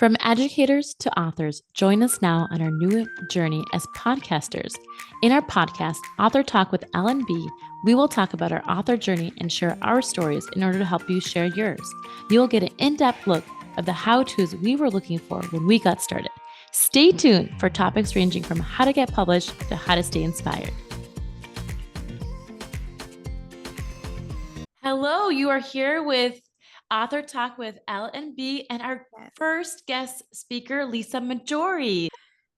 From educators to authors, join us now on our new journey as podcasters. In our podcast, Author Talk with L&B, we will talk about our author journey and share our stories in order to help you share yours. You will get an in-depth look of the how-tos we were looking for when we got started. Stay tuned for topics ranging from how to get published to how to stay inspired. Hello, you are here with Author Talk with L&B and our first guest speaker, Lisa Maggiore.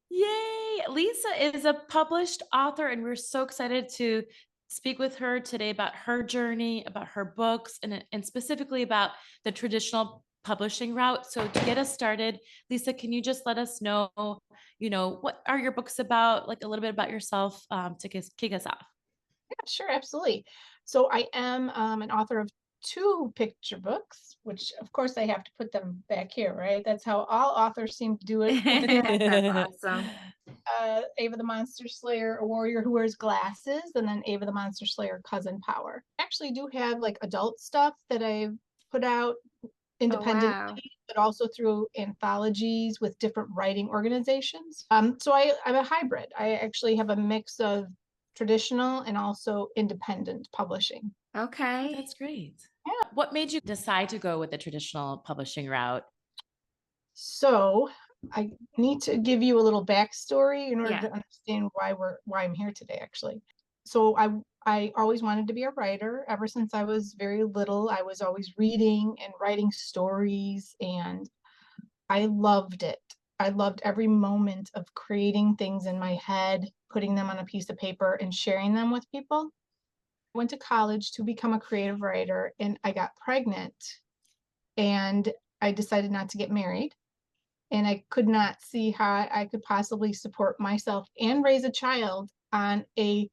Yay! Lisa is a published author, and we're so excited to speak with her today about her journey, about her books, and specifically about the traditional publishing route. So to get us started, Lisa, can you just let us know, what are your books about, like a little bit about yourself to kick us off? Yeah, sure, absolutely. So I am an author of two picture books, which of course I have to put them back here, right? That's how all authors seem to do it. That's awesome. Ava the Monster Slayer, a warrior who wears glasses, and then Ava the Monster Slayer, Cousin Power. I actually do have like adult stuff that I've put out independently, wow. but also through anthologies with different writing organizations. So I'm a hybrid. I actually have a mix of traditional and also independent publishing. Okay. That's great. Yeah. What made you decide to go with the traditional publishing route? So I need to give you a little backstory in order Yeah. to understand why I'm here today, actually. So I always wanted to be a writer ever since I was very little. I was always reading and writing stories, and I loved it. I loved every moment of creating things in my head, putting them on a piece of paper and sharing them with people. I went to college to become a creative writer, and I got pregnant, and I decided not to get married, and I could not see how I could possibly support myself and raise a child on a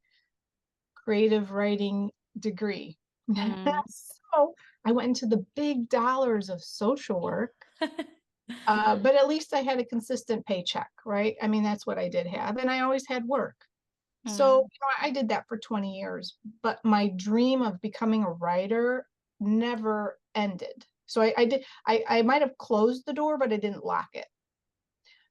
creative writing degree. Mm. So I went into the big dollars of social work, but at least I had a consistent paycheck, right? I mean, that's what I did have, and I always had work. So I did that for 20 years, but my dream of becoming a writer never ended. So I might have closed the door, but I didn't lock it.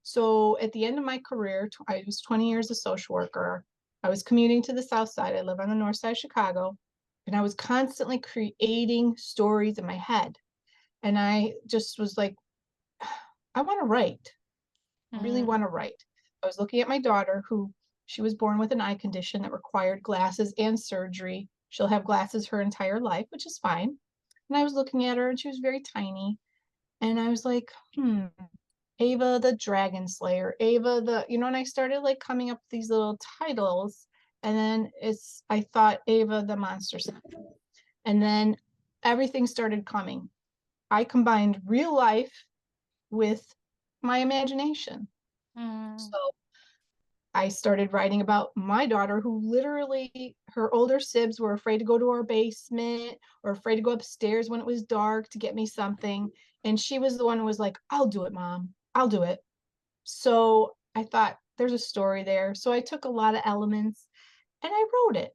So at the end of my career, I was 20 years a social worker. I was commuting to the South Side. I live on the North Side of Chicago, and I was constantly creating stories in my head. And I just was like, I want to write. I really want to write. I was looking at my daughter, who she was born with an eye condition that required glasses and surgery. She'll have glasses her entire life, which is fine. And I was looking at her, and she was very tiny. And I was like, Ava the Dragon Slayer, Ava and I started like coming up with these little titles. And then I thought Ava the Monster Slayer. And then everything started coming. I combined real life with my imagination. So I started writing about my daughter, who literally, her older sibs were afraid to go to our basement or afraid to go upstairs when it was dark to get me something. And she was the one who was like, I'll do it, Mom. I'll do it. So I thought there's a story there. So I took a lot of elements and I wrote it.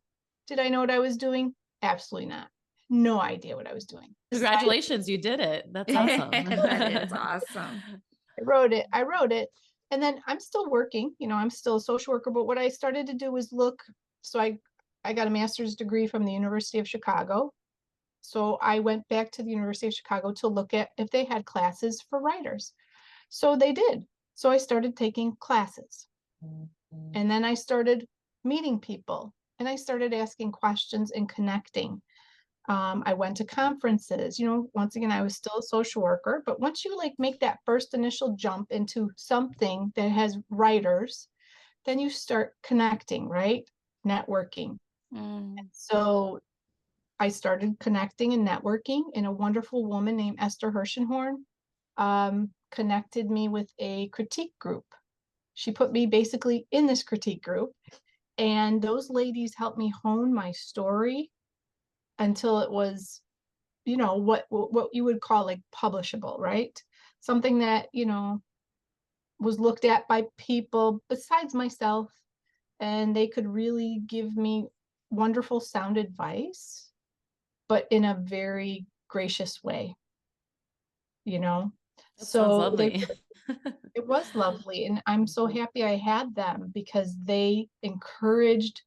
Did I know what I was doing? Absolutely not. No idea what I was doing. Congratulations, you did it. That's awesome. That is awesome. I wrote it. And then I'm still working, I'm still a social worker, but what I started to do was look. So I got a master's degree from the University of Chicago. So I went back to the University of Chicago to look at if they had classes for writers. So they did. So I started taking classes. And then I started meeting people, and I started asking questions and connecting. I went to conferences. Once again, I was still a social worker, but once you like make that first initial jump into something that has writers, then you start connecting, right? Networking. And so I started connecting and networking, and a wonderful woman named Esther Hershenhorn connected me with a critique group. She put me basically in this critique group, and those ladies helped me hone my story until it was, what you would call like publishable, right? Something that, was looked at by people besides myself, and they could really give me wonderful sound advice, but in a very gracious way, you know? That sounds So lovely. It was lovely. And I'm so happy I had them because they encouraged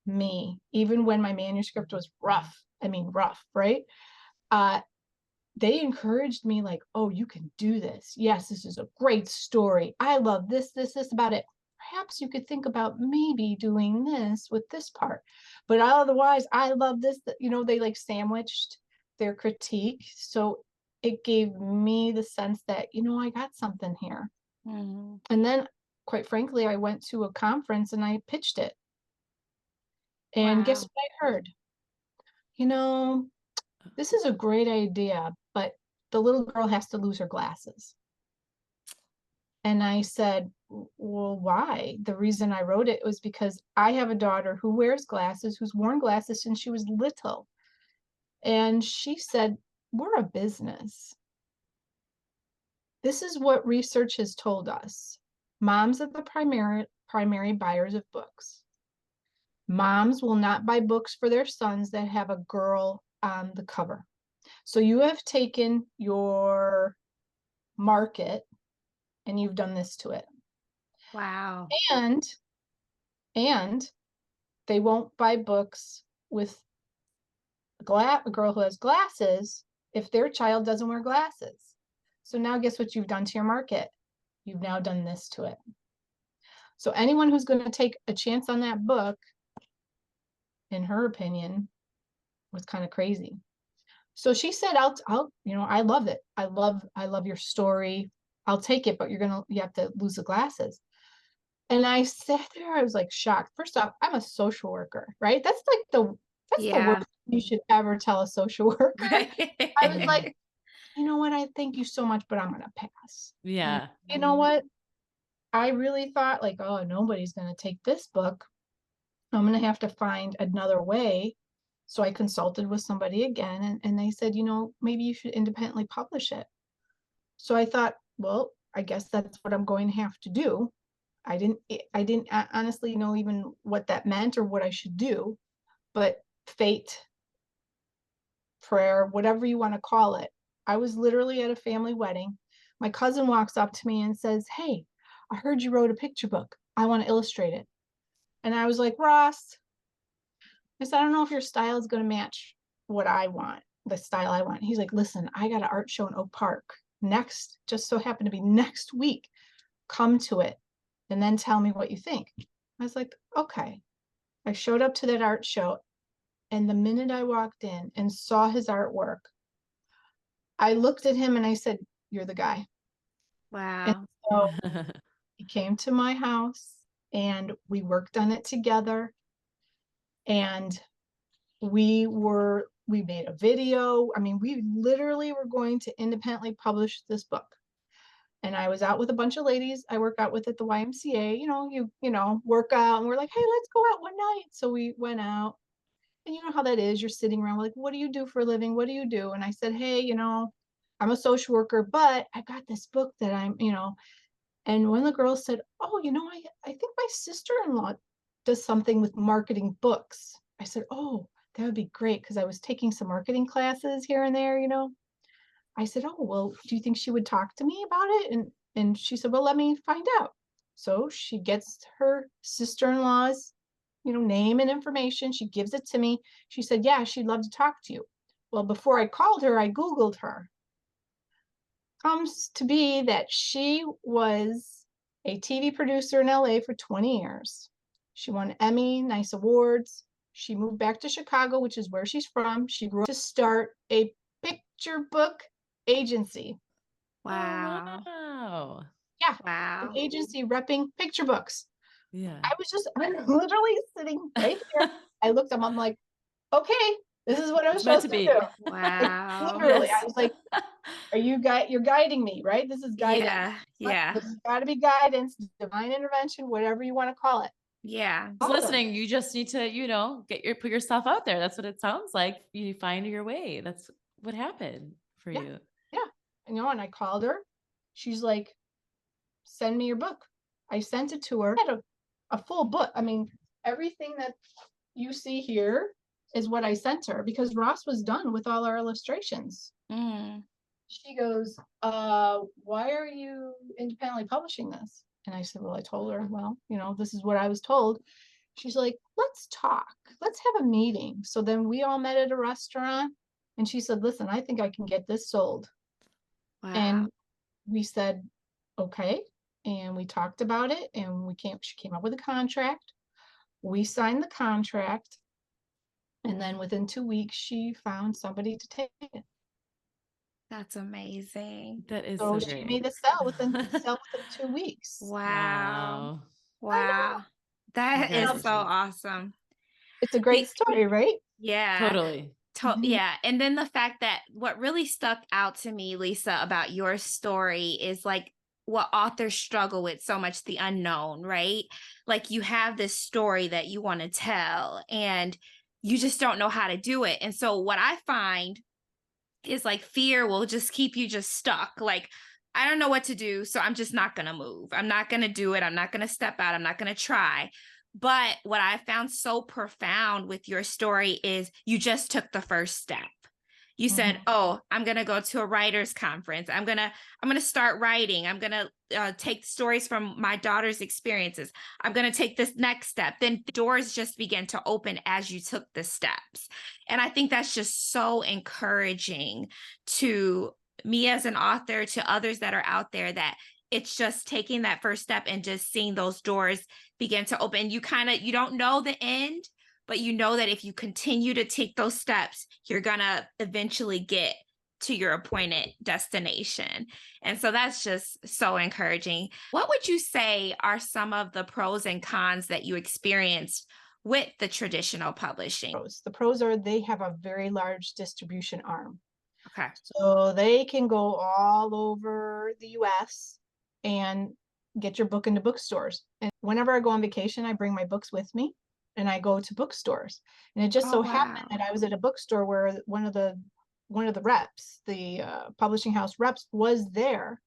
me, even when my manuscript was rough. I mean, rough, right? Uh, they encouraged me like, oh, you can do this. Yes, this is a great story. I love this about it. Perhaps you could think about maybe doing this with this part. But otherwise, I love this. They like sandwiched their critique. So it gave me the sense that, I got something here. Mhm. And then, quite frankly, I went to a conference and I pitched it. And guess Wow. what I heard? You know, this is a great idea, but the little girl has to lose her glasses. And I said, well, why? The reason I wrote it was because I have a daughter who wears glasses, who's worn glasses since she was little. And she said, we're a business. This is what research has told us. Moms are the primary buyers of books. Moms will not buy books for their sons that have a girl on the cover. So you have taken your market and you've done this to it. Wow. And they won't buy books with a girl who has glasses if their child doesn't wear glasses. So now guess what you've done to your market? You've now done this to it. So anyone who's going to take a chance on that book, in her opinion, was kind of crazy. So she said, I love it. I love your story. I'll take it, but you have to lose the glasses. And I sat there, I was like shocked. First off, I'm a social worker, right? That's the Yeah. worst you should ever tell a social worker. I was Mhm. like, you know what? I thank you so much, but I'm gonna pass. And Yeah. you know what? I really thought like, oh, nobody's gonna take this book. I'm gonna have to find another way. So I consulted with somebody again, and they said, maybe you should independently publish it. So I thought, well, I guess that's what I'm going to have to do. I didn't honestly know even what that meant or what I should do, but fate, prayer, whatever you want to call it. I was literally at a family wedding. My cousin walks up to me and says, hey, I heard you wrote a picture book. I want to illustrate it. And I was like, Ross, I said, I don't know if your style is going to match what I want, the style I want. He's like, listen, I got an art show in Oak Park just so happened to be next week. Come to it and then tell me what you think. I was like, okay. I showed up to that art show, and the minute I walked in and saw his artwork, I looked at him and I said, you're the guy. And Wow. so he came to my house and we worked on it together. And we made a video. I mean, we literally were going to independently publish this book. And I was out with a bunch of ladies I work out with at the YMCA. You work out, and we're like, hey, let's go out one night. So we went out. And you know how that is. You're sitting around like, what do you do for a living? What do you do? And I said, hey, I'm a social worker, but I got this book that and one of the girls said, oh, I think my sister-in-law does something with marketing books. I said, oh, that would be great, because I was taking some marketing classes here and there. I said, oh, well, do you think she would talk to me about it? And she said, well, let me find out. So she gets her sister-in-law's, name and information. She gives it to me. She said, yeah, she'd love to talk to you. Well, before I called her, I Googled her. Comes to be that she was a TV producer in LA for 20 years. She won Emmy, nice awards. She moved back to Chicago, which is where she's from. She grew up to start a picture book agency. Oh, Wow. wow. Yeah, an Wow. agency repping picture books. Yeah. I'm literally sitting right here. I looked up, I'm like, okay, this is what I'm It's meant supposed to to be. do. Like Wow. literally, I Yes. was like, you're guiding me, right? This is guidance. Yeah. Yeah. There's got to be guidance, divine intervention, whatever you want to call it. Yeah. Who's Awesome. listening, you just need to, put yourself out there. That's what it sounds like. You find your way. That's what happened for Yeah, you. yeah. And I called her. She's like, send me your book. I sent it to her. I had a full book. I mean, everything that you see here is what I sent her, because Ross was done with all our illustrations. Mm. she goes, why are you independently publishing this? And I said, well, I told her, well, this is what I was told. She's like, let's talk. Let's have a meeting. So then we all met at a restaurant and she said, listen, I think I can get this sold. Wow. And we said, okay. And we talked about it and she came up with a contract. We signed the contract. And then within 2 weeks, she found somebody to take it. That's amazing. That is So so she great. made a sell within 2 weeks. Wow. Wow. Wow. That is so Congratulations. awesome. It's a great story, right? Yeah. Totally. Yeah. And then the fact that what really stuck out to me, Lisa, about your story is like what authors struggle with so much, the unknown, right? Like you have this story that you want to tell and you just don't know how to do it. And so what I find is like fear will just keep you just stuck. Like, I don't know what to do, so I'm just not going to move. I'm not going to do it. I'm not going to step out. I'm not going to try. But what I found so profound with your story is you just took the first step. You said, "Oh, I'm going to go to a writers conference. I'm going to start writing. I'm going to take stories from my daughter's experiences. I'm going to take this next step." Then doors just began to open as you took the steps. And I think that's just so encouraging to me as an author, to others that are out there, that it's just taking that first step and just seeing those doors begin to open. You don't know the end, but you know that if you continue to take those steps, you're going to eventually get to your appointed destination. And so that's just so encouraging. What would you say are some of the pros and cons that you experienced with the traditional publishing? The pros are they have a very large distribution arm. Okay. So they can go all over the US and get your book into bookstores. And whenever I go on vacation, I bring my books with me and I go to bookstores. And it just so happened that I was at a bookstore where one of the reps, the publishing house reps, was there.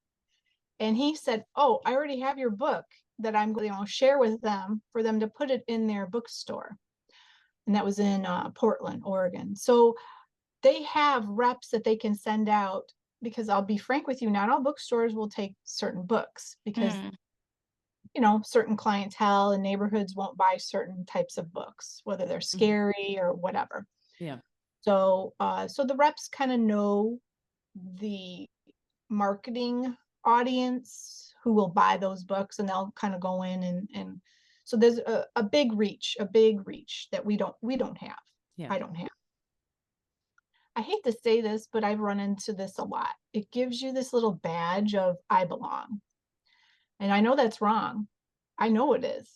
And he said, "Oh, I already have your book that I'm going to share with them for them to put it in their bookstore." And that was in Portland, Oregon. So they have reps that they can send out, because I'll be frank with you, not all bookstores will take certain books because certain clientele and neighborhoods won't buy certain types of books, whether they're scary or whatever. Yeah. So so the reps kind of know the marketing audience who will buy those books, and they'll kind of go in and so there's a big reach that we don't have. Yeah. I don't have. I hate to say this, but I've run into this a lot. It gives you this little badge of I belong. And I know that's wrong. I know it is,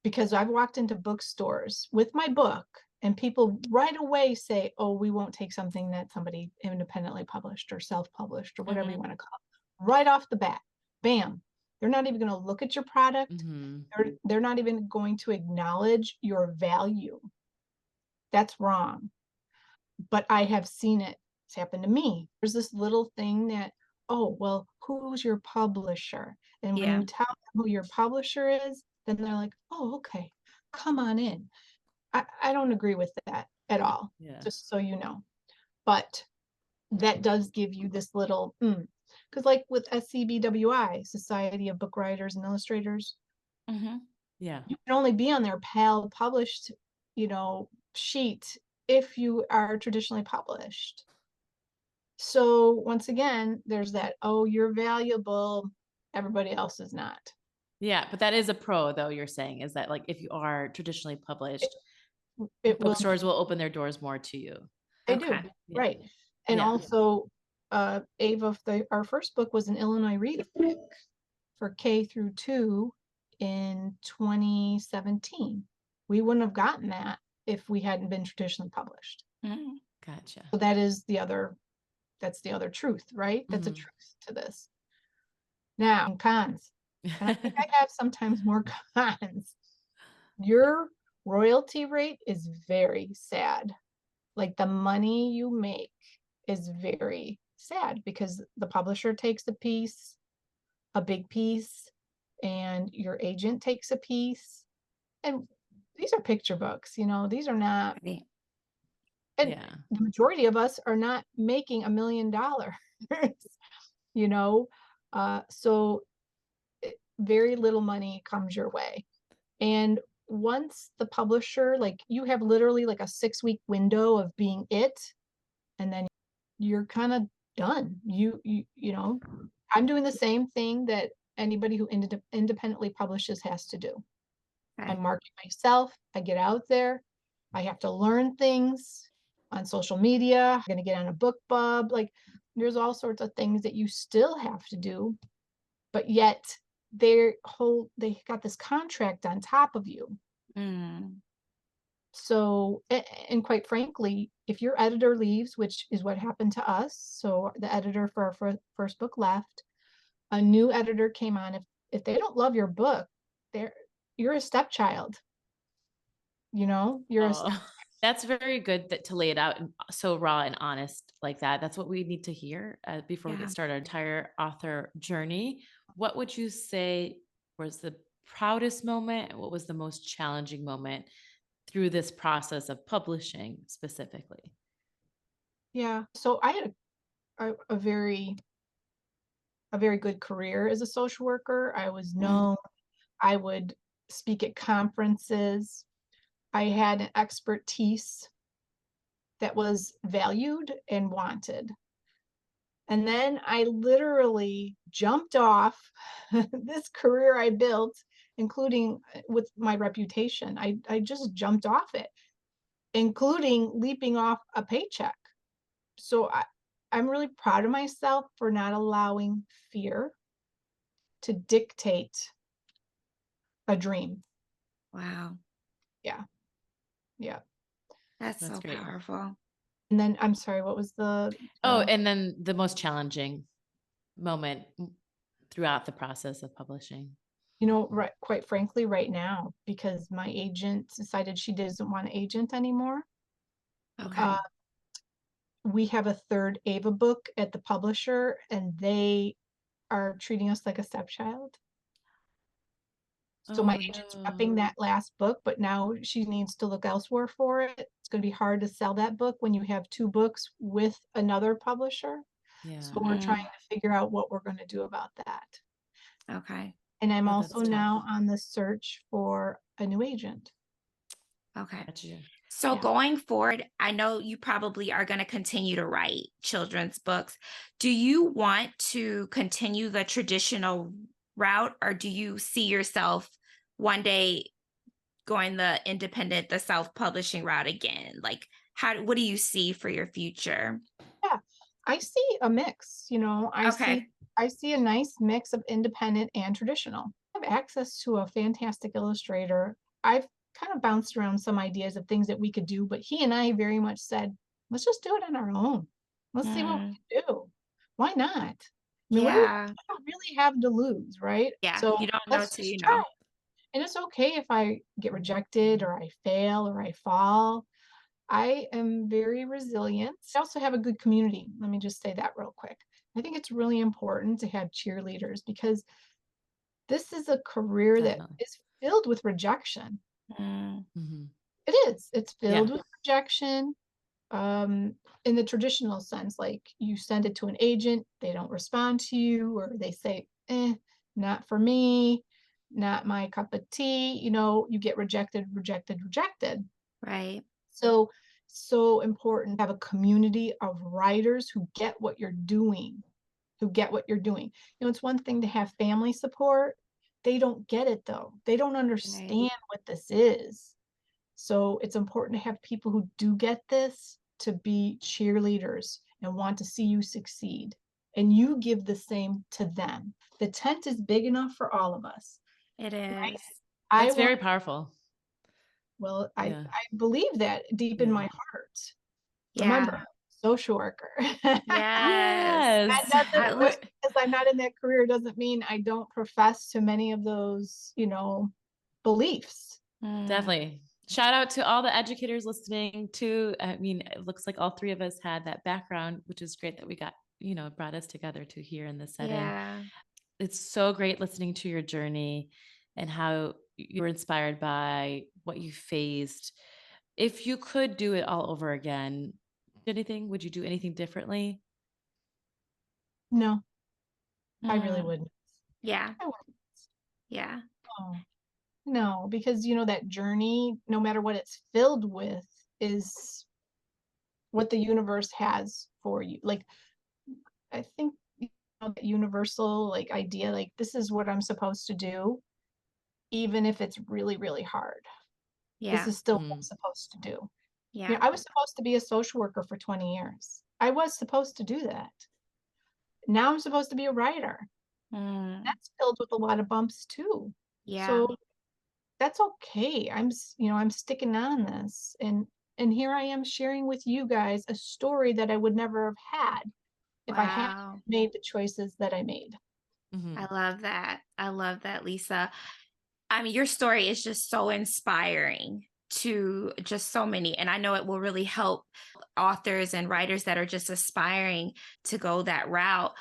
because I've walked into bookstores with my book and people right away say, "Oh, we won't take something that somebody independently published or self-published or whatever you want to call it." Right off the bat, bam. They're not even going to look at your product. They're not even going to acknowledge your value. That's wrong. But I have seen it. It's happened to me. There's this little thing that, "Oh, well, who's your publisher?" And when you tell them who your publisher is, then they're like, "Oh, okay, come on in." I don't agree with that at all, just so you know. But that does give you this little, because like with SCBWI, Society of Book Writers and Illustrators, Yeah. you can only be on their PAL published, sheet if you are traditionally published. So once again, there's that, "Oh, you're valuable, everybody else is not." Yeah, but that is a pro, though, you're saying, is that, like, if you are traditionally published, It will bookstores will open their doors more to you. They do, Yeah. right. And Yeah. also, Ava, our first book was an Illinois Reader Book for K through 2 in 2017. We wouldn't have gotten that if we hadn't been traditionally published. Gotcha. So that's the other truth, right? That's a truth to this. Now, cons. And I think I have sometimes more cons. Your royalty rate is very sad. Like the money you make is very sad because the publisher takes a big piece, and your agent takes a piece. And these are picture books, these are not. And the majority of us are not making $1 million you know, so very little money comes your way. And once the publisher, like you have literally like a 6 week window of being it, and then you're kind of done. You know, I'm doing the same thing that anybody who independently publishes has to do. I Okay. market myself, I get out there, I have to learn things on social media, I'm going to get on a book bub. Like there's all sorts of things that you still have to do, but yet they got this contract on top of you. Mm. So, and quite frankly, if your editor leaves, which is what happened to us, so the editor for our first book left, a new editor came on. If they don't love your book, they're you're a stepchild. You know, you're a Oh, that's very good that to lay it out so raw and honest like that. That's what we need to hear before we Yeah. get started our entire author journey. What would you say was the proudest moment? And what was the most challenging moment through this process of publishing specifically? Yeah. So I had a very good career as a social worker. I was Mm. known. I would speak at conferences. I had an expertise that was valued and wanted. And then I literally jumped off this career I built, including with my reputation. I just jumped off it, including leaping off a paycheck. So I'm really proud of myself for not allowing fear to dictate a dream. Wow. Yeah. Yeah. That's That's so great. powerful. And then I'm sorry, what was Oh, and then the most challenging moment throughout the process of publishing. you know, right, quite frankly, right now, because my agent decided she doesn't want an agent anymore. Okay. We have a third Ava book at the publisher, and they are treating us like a stepchild. So my Oh agent's prepping no. that last book, but now she needs to look elsewhere for it. It's going to be hard to sell that book when you have two books with another publisher. Yeah. So we're trying to figure out what we're going to do about that. Okay. And I'm Oh, also that's tough. now on the search for a new agent. Okay. Gotcha. So Yeah. going forward, I know you probably are going to continue to write children's books. Do you want to continue the traditional route, or do you see yourself one day going the independent, the self-publishing route again? Like, what do you see for your future? Yeah, I see a mix, you know, Okay. I see a nice mix of independent and traditional. I have access to a fantastic illustrator. I've kind of bounced around some ideas of things that we could do, but he and I very much said, let's just do it on our own. Let's see what Mm, we can do. Why not? I mean, yeah. I don't really have to lose, right? Yeah. So You don't know let's till just you try. know. And it's okay if I get rejected or I fail or I fall. I am very resilient. I also have a good community. Let me just say that real quick. I think it's really important to have cheerleaders because this is a career that Definitely. is filled with rejection. Mm, Hmm. It is. It's Yeah. filled with rejection. In the traditional sense, like you send it to an agent, they don't respond to you, or they say, not for me, not my cup of tea. You know, you get rejected, rejected, rejected. right. So, so important to have a community of writers who get what you're doing, who get what you're doing. You know, it's one thing to have family support. They don't get it though. They don't Right. understand what this is. So it's important to have people who do get this to be cheerleaders and want to see you succeed. And you give the same to them. The tent is big enough for all of us, It right? is. I That's want, very powerful. well, Yeah. I believe that deep in Yeah. my heart. Yeah. Remember, social worker. Yes. That Yes. I doesn't, love. just because I'm not in that career doesn't mean I don't profess to many of those, you know, beliefs. Mm, Definitely. Shout out to all the educators listening too. I mean, it looks like all three of us had that background, which is great that we got, brought us together to here in this setting. yeah. It's so great listening to your journey and how you were inspired by what you faced. If you could do it all over again, anything, would you do anything differently? No, I really Mm, wouldn't. yeah. I wouldn't. Yeah. No, no, because that journey, no matter what it's filled with, is what the universe has for you. Like, I think that universal idea, this is what I'm supposed to do, even if it's really, really hard. This Yeah. is still what I'm supposed to do. Yeah. I was supposed to be a social worker for 20 years. I was supposed to do that. Now I'm supposed to be a writer. Mm, That's filled with a lot of bumps too. yeah. So that's okay. I'm sticking on this, and here I am sharing with you guys a story that I would never have had if I hadn't Wow. made the choices that I made. I love that. I love that, Lisa. I mean, your story is just so inspiring to just so many. And I know it will really help authors and writers that are just aspiring to go that route.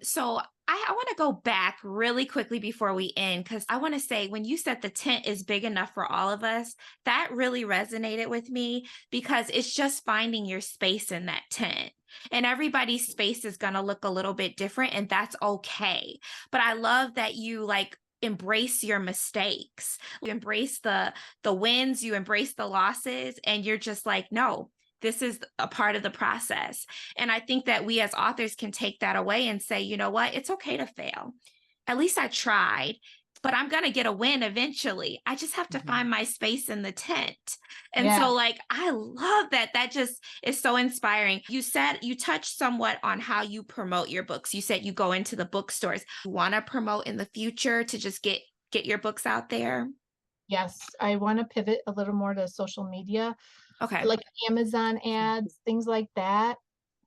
So I want to go back really quickly before we end, because I want to say when you said the tent is big enough for all of us, that really resonated with me because it's just finding your space in that tent. And everybody's space is going to look a little bit different, and that's okay. But I love that you embrace your mistakes. You embrace the wins, you embrace the losses, and you're just like, no, this is a part of the process. And I think that we as authors can take that away and say, you know what? It's okay to fail. At least I tried, but I'm going to get a win eventually. I just have to find my space in the tent. And Yeah. so, I love that. That just is so inspiring. You said you touched somewhat on how you promote your books. You said you go into the bookstores. You want to promote in the future to just get your books out there? Yes, I want to pivot a little more to social media, Okay. like Amazon ads, things like that.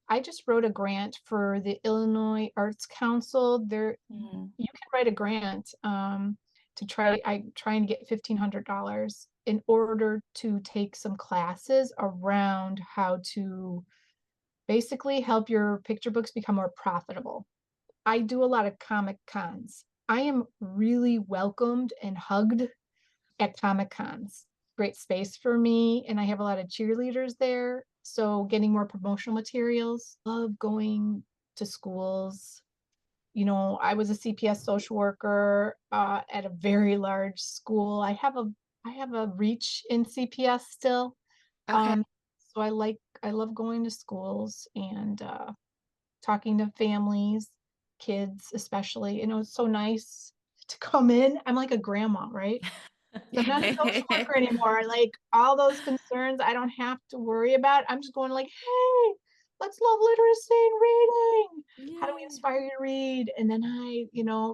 I just wrote a grant for the Illinois Arts Council. Mm, You can write a grant to I'm trying to get $1,500 in order to take some classes around how to basically help your picture books become more profitable. I do a lot of comic cons. I am really welcomed and hugged at comic cons. Great space for me, and I have a lot of cheerleaders there. So getting more promotional materials. Love going to schools. I was a CPS social worker at a very large school. I have a reach in CPS still. okay. Um, so I love going to schools and talking to families, kids especially. It's so nice to come in. I'm like a grandma, right? So I'm not a social worker anymore. Like all those concerns I don't have to worry about. I'm just going hey, let's love literacy and reading. How do we Yay. inspire you to read? And then I,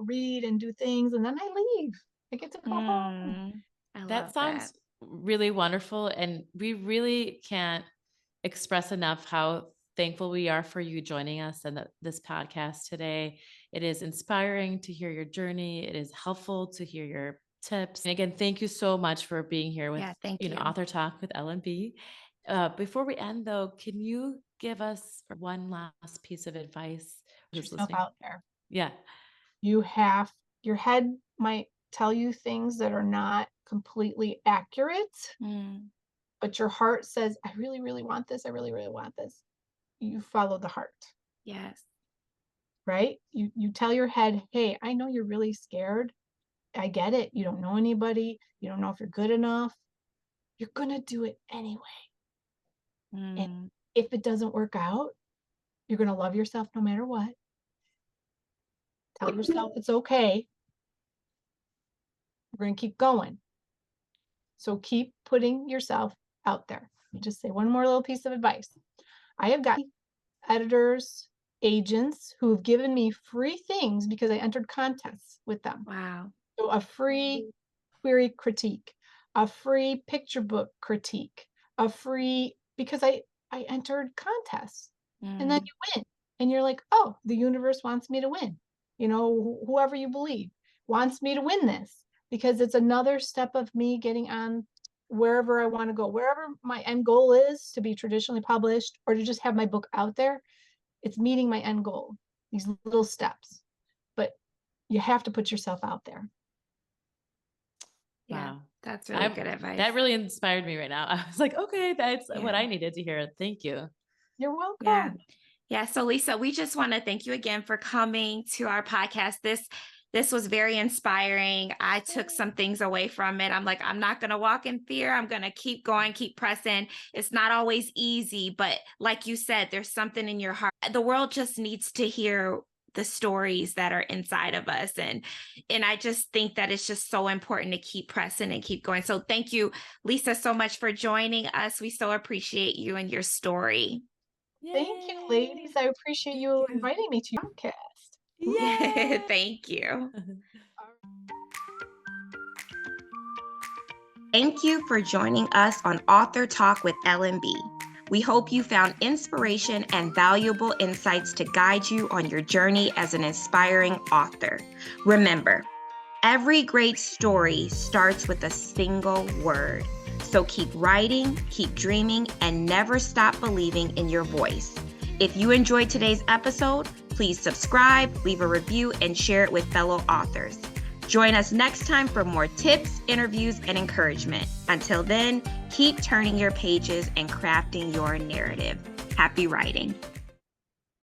read and do things and then I leave. I get to go home. I That love that. sounds really wonderful. And we really can't express enough how thankful we are for you joining us in this podcast today. It is inspiring to hear your journey. It is helpful to hear your tips. And again, thank you so much for being here with, Yeah, thank you. Author Talk with L&B. Before we end though, can you give us one last piece of advice? Put Who's yourself listening? out there. Yeah. Your head might tell you things that are not completely accurate, Mm, but your heart says, I really, really want this. I really, really want this. You follow the heart. yes. Right? You tell your head, hey, I know you're really scared. I get it. You don't know anybody. You don't know if you're good enough. You're gonna do it anyway. And Mm, if it doesn't work out, you're gonna love yourself no matter what. Tell yourself it's okay. We're gonna keep going. So keep putting yourself out there. Let me just say one more little piece of advice. I have got editors, agents who have given me free things because I entered contests with them. wow. So a free query critique, a free picture book critique, a free because I entered contests and then Mm, you win and you're like, oh, the universe wants me to win. Whoever you believe wants me to win this because it's another step of me getting on wherever I want to go, wherever my end goal is to be traditionally published or to just have my book out there. It's meeting my end goal, these little steps, but you have to put yourself out there. yeah, Wow. that's really good advice. That really inspired me right now. I was like, okay, that's what Yeah. I needed to hear. Thank you. You're welcome. Yeah. Yeah. So Lisa, we just want to thank you again for coming to our podcast. This was very inspiring. I took some things away from it. I'm like, I'm not going to walk in fear. I'm going to keep going, keep pressing. It's not always easy, but like you said, there's something in your heart. The world just needs to hear the stories that are inside of us. And I just think that it's just so important to keep pressing and keep going. So thank you, Lisa, so much for joining us. We so appreciate you and your story. Thank you, Yay. ladies. I appreciate you inviting me to your podcast. Yay. Thank you. Thank you for joining us on Author Talk with L&B. We hope you found inspiration and valuable insights to guide you on your journey as an inspiring author. Remember, every great story starts with a single word. So keep writing, keep dreaming, and never stop believing in your voice. If you enjoyed today's episode, please subscribe, leave a review, and share it with fellow authors. Join us next time for more tips, interviews, and encouragement. Until then, keep turning your pages and crafting your narrative. Happy writing.